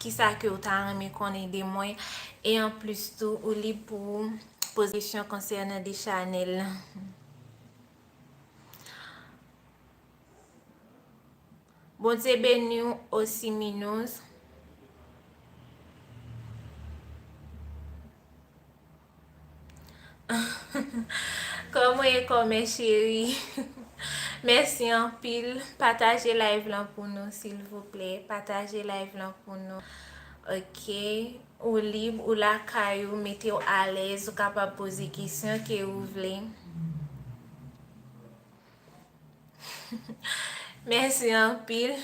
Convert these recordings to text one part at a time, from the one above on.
ki sa ke ou ta reme konen de mwen. E an plus tou ou li pou pose question konsernan de chanel. Bon Dieu béni aussi Minos. Comment est comme chérie? Merci en pile. Partagez live là pour nous, s'il vous plaît. Partagez live là pour nous. Ok. Ou libre, ou la caillou, mettez-vous à l'aise, ou capable de poser questions que vous voulez. Merci en pile.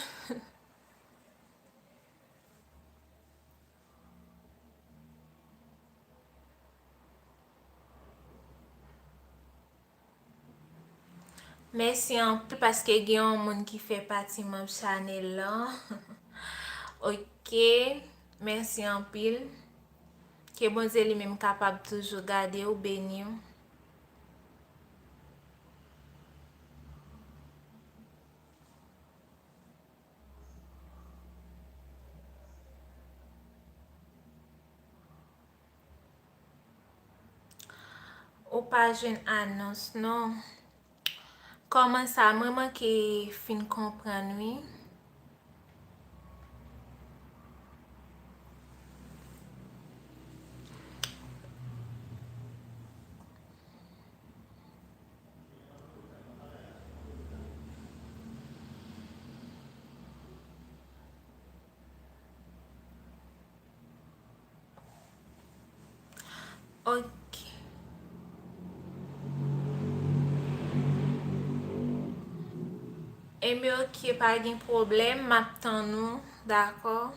Merci en pile parce que il y a un monde qui fait partie de mon channel là. Ok. Merci en pile. Que bon Dieu lui-même capable toujours garder ou bénir. Ou pas jeune annonce, non. Comment ça, maman qui fin comprendre, oui? Ok. E mi ok, pa gen problem, map tan nou, d'akor?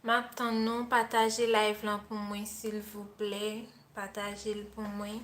Map tan nou, pataje live lan pou mwen, s'il vous plaît. Pataje l pou mwen.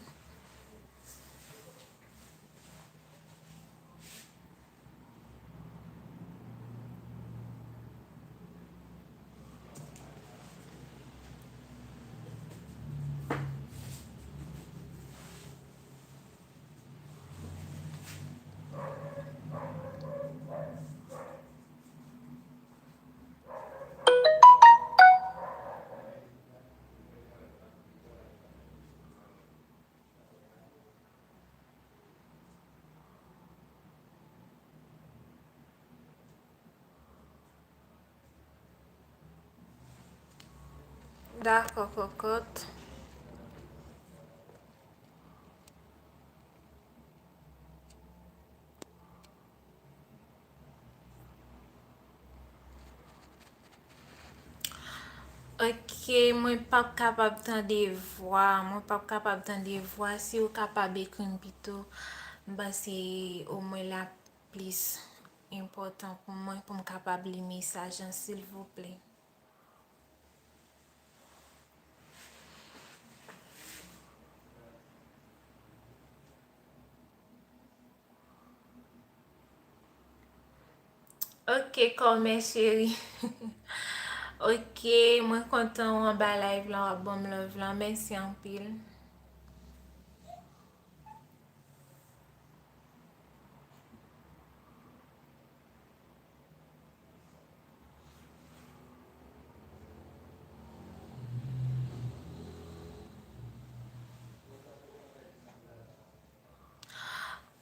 D'akor, kokot. Ok, mwen pap kapab tan de vwa. Mwen pap kapab tan de vwa. Si ou kapab ekrin pito, ba se ou mwen la plis important pou mwen pou m kapab li mesajan, s'il vous plaît. Ok, kome chéri. Ok, mwen kontan ou an ba live lan, wap bom love lan. Mersi an pil.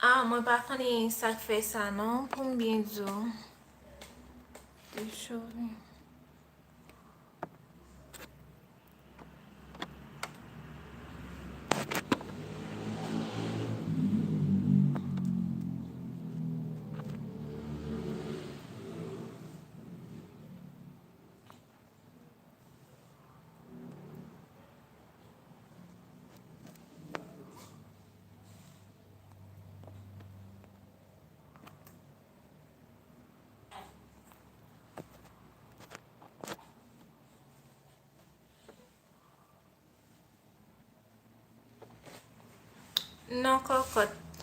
Ah, mwen pa konen sak fe sa non, pou m bin zo. De chouvi. Non, kokot.